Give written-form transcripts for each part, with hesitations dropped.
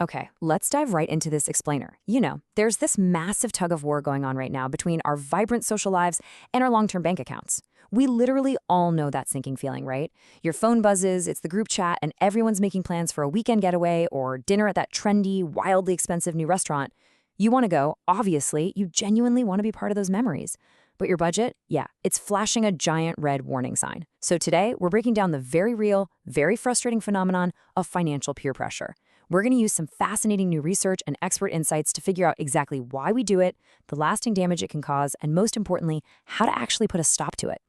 Okay, let's dive right into this explainer. There's this massive tug of war going on right now between our vibrant social lives and our long-term bank accounts. We literally all know that sinking feeling, right? Your phone buzzes, it's the group chat, and everyone's making plans for a weekend getaway or dinner at that trendy, wildly expensive new restaurant. You want to go, obviously, you genuinely want to be part of those memories. But your budget, yeah, it's flashing a giant red warning sign. So today, we're breaking down the very real, very frustrating phenomenon of financial peer pressure. We're going to use some fascinating new research and expert insights to figure out exactly why we do it, the lasting damage it can cause, and most importantly, how to actually put a stop to it.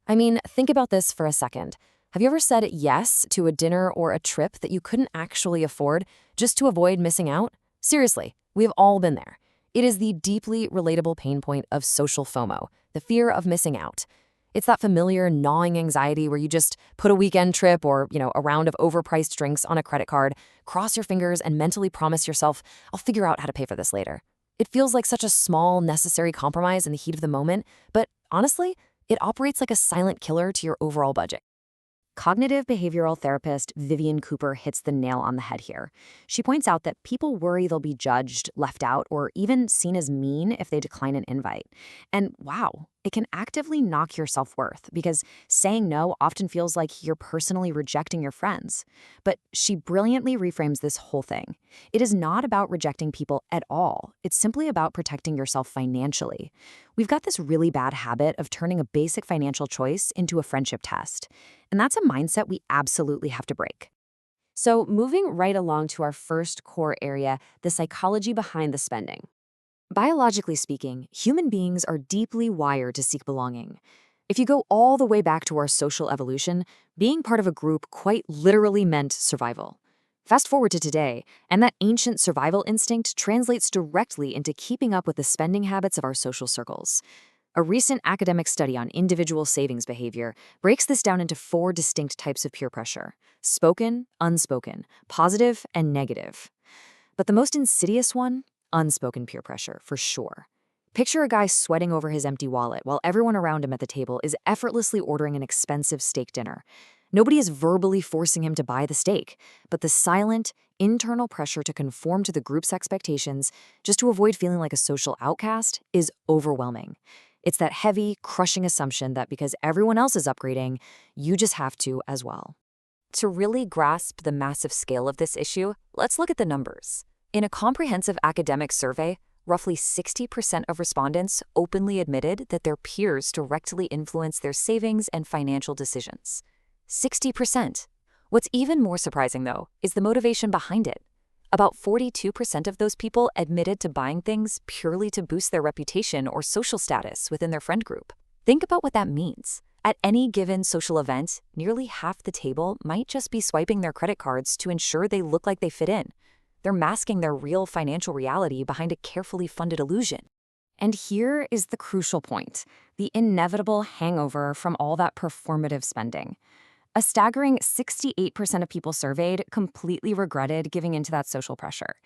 I mean, think about this for a second. Have you ever said yes to a dinner or a trip that you couldn't actually afford just to avoid missing out? Seriously, we have all been there. It is the deeply relatable pain point of social FOMO, the fear of missing out. It's that familiar gnawing anxiety where you just put a weekend trip or, a round of overpriced drinks on a credit card, cross your fingers and mentally promise yourself, I'll figure out how to pay for this later. It feels like such a small, necessary compromise in the heat of the moment, but honestly, it operates like a silent killer to your overall budget. Cognitive behavioral therapist Vivian Cooper hits the nail on the head here. She points out that people worry they'll be judged, left out, or even seen as mean if they decline an invite. And wow, it can actively knock your self-worth because saying no often feels like you're personally rejecting your friends. But she brilliantly reframes this whole thing. It is not about rejecting people at all. It's simply about protecting yourself financially. We've got this really bad habit of turning a basic financial choice into a friendship test. And that's a mindset we absolutely have to break. So moving right along to our first core area, the psychology behind the spending. Biologically speaking, human beings are deeply wired to seek belonging. If you go all the way back to our social evolution, being part of a group quite literally meant survival. Fast forward to today, and that ancient survival instinct translates directly into keeping up with the spending habits of our social circles. A recent academic study on individual savings behavior breaks this down into 4 distinct types of peer pressure: spoken, unspoken, positive, and negative. But the most insidious one? Unspoken peer pressure, for sure. Picture a guy sweating over his empty wallet while everyone around him at the table is effortlessly ordering an expensive steak dinner. Nobody is verbally forcing him to buy the steak, but the silent, internal pressure to conform to the group's expectations just to avoid feeling like a social outcast is overwhelming. It's that heavy, crushing assumption that because everyone else is upgrading, you just have to as well. To really grasp the massive scale of this issue, let's look at the numbers. In a comprehensive academic survey, roughly 60% of respondents openly admitted that their peers directly influence their savings and financial decisions. 60%. What's even more surprising, though, is the motivation behind it. About 42% of those people admitted to buying things purely to boost their reputation or social status within their friend group. Think about what that means. At any given social event, nearly half the table might just be swiping their credit cards to ensure they look like they fit in. They're masking their real financial reality behind a carefully funded illusion. And here is the crucial point, the inevitable hangover from all that performative spending. A staggering 68% of people surveyed completely regretted giving into that social pressure.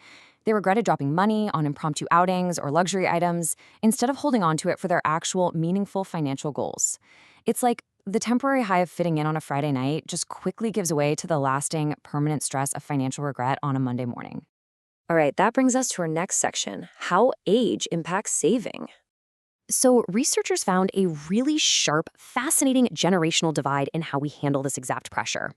They regretted dropping money on impromptu outings or luxury items instead of holding on to it for their actual meaningful financial goals. It's like the temporary high of fitting in on a Friday night just quickly gives way to the lasting, permanent stress of financial regret on a Monday morning. All right, that brings us to our next section, how age impacts saving. So researchers found a really sharp, fascinating generational divide in how we handle this exact pressure.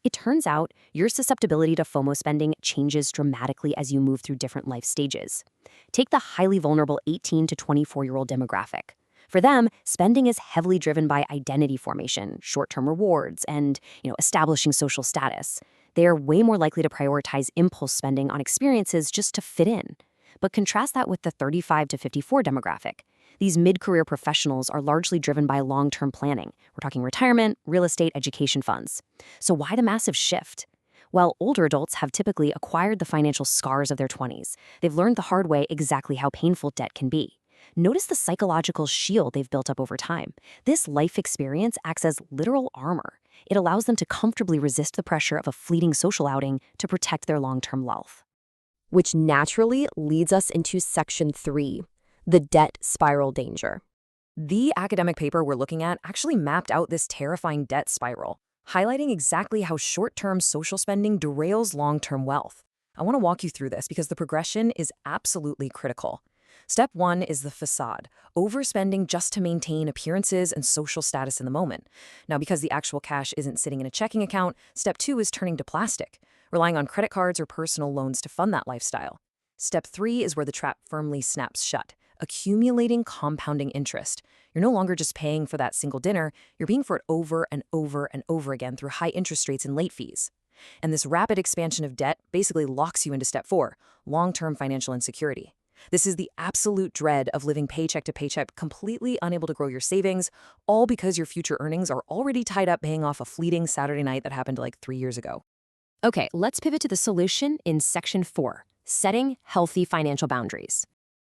It turns out your susceptibility to FOMO spending changes dramatically as you move through different life stages. Take the highly vulnerable 18 to 24-year-old demographic. For them, spending is heavily driven by identity formation, short-term rewards, and establishing social status. They are way more likely to prioritize impulse spending on experiences just to fit in. But contrast that with the 35 to 54 demographic. These mid-career professionals are largely driven by long-term planning. We're talking retirement, real estate, education funds. So why the massive shift? Well, older adults have typically acquired the financial scars of their 20s. They've learned the hard way exactly how painful debt can be. Notice the psychological shield they've built up over time. This life experience acts as literal armor. It allows them to comfortably resist the pressure of a fleeting social outing to protect their long-term wealth. Which naturally leads us into Section 3. The debt spiral danger. The academic paper we're looking at actually mapped out this terrifying debt spiral, highlighting exactly how short-term social spending derails long-term wealth. I want to walk you through this because the progression is absolutely critical. Step 1 is the facade, overspending just to maintain appearances and social status in the moment. Now, because the actual cash isn't sitting in a checking account, step 2 is turning to plastic, relying on credit cards or personal loans to fund that lifestyle. Step 3 is where the trap firmly snaps shut, accumulating compounding interest. You're no longer just paying for that single dinner, you're paying for it over and over and over again through high interest rates and late fees. And this rapid expansion of debt basically locks you into step 4, long-term financial insecurity. This is the absolute dread of living paycheck to paycheck, completely unable to grow your savings, all because your future earnings are already tied up paying off a fleeting Saturday night that happened like 3 years ago. Okay, let's pivot to the solution in section 4, setting healthy financial boundaries.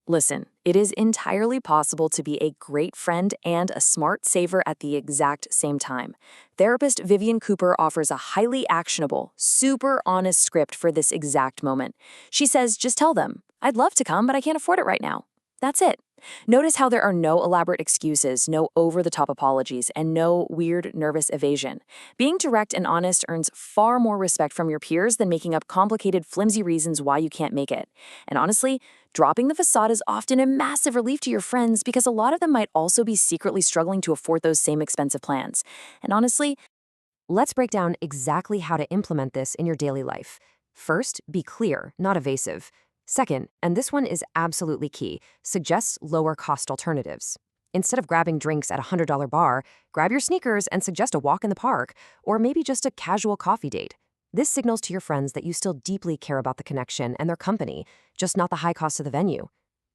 Listen, it is entirely possible to be a great friend and a smart saver at the exact same time. Therapist Vivian Cooper offers a highly actionable, super honest script for this exact moment. She says, just tell them, I'd love to come, but I can't afford it right now. That's it. Notice how there are no elaborate excuses, no over-the-top apologies, and no weird, nervous evasion. Being direct and honest earns far more respect from your peers than making up complicated, flimsy reasons why you can't make it. And honestly, dropping the facade is often a massive relief to your friends because a lot of them might also be secretly struggling to afford those same expensive plans. And honestly, Let's break down exactly how to implement this in your daily life. First, be clear, not evasive. Second, and this one is absolutely key, suggest lower-cost alternatives. Instead of grabbing drinks at a $100 bar, grab your sneakers and suggest a walk in the park, or maybe just a casual coffee date. This signals to your friends that you still deeply care about the connection and their company, just not the high cost of the venue.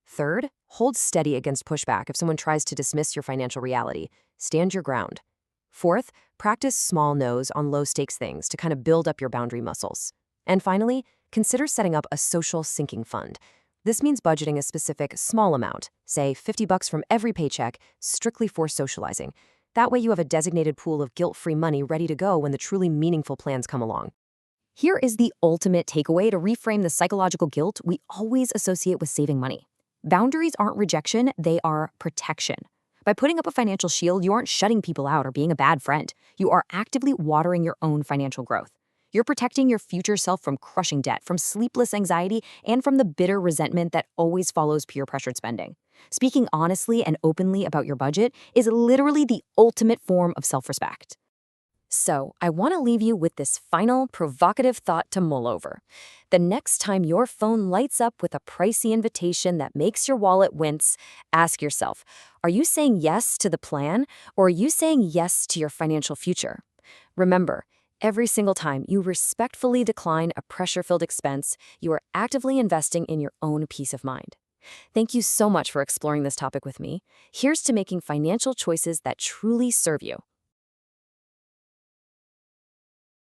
Third, hold steady against pushback if someone tries to dismiss your financial reality. Stand your ground. Fourth, practice small no's on low-stakes things to kind of build up your boundary muscles. And finally, consider setting up a social sinking fund. This means budgeting a specific small amount, say $50 from every paycheck, strictly for socializing. That way you have a designated pool of guilt-free money ready to go when the truly meaningful plans come along. Here is the ultimate takeaway to reframe the psychological guilt we always associate with saving money. Boundaries aren't rejection, they are protection. By putting up a financial shield, you aren't shutting people out or being a bad friend. You are actively watering your own financial growth. You're protecting your future self from crushing debt, from sleepless anxiety, and from the bitter resentment that always follows peer-pressured spending. Speaking honestly and openly about your budget is literally the ultimate form of self-respect. So, I want to leave you with this final, provocative thought to mull over. The next time your phone lights up with a pricey invitation that makes your wallet wince, ask yourself, are you saying yes to the plan, or are you saying yes to your financial future? Remember, every single time you respectfully decline a pressure-filled expense, you are actively investing in your own peace of mind. Thank you so much for exploring this topic with me. Here's to making financial choices that truly serve you.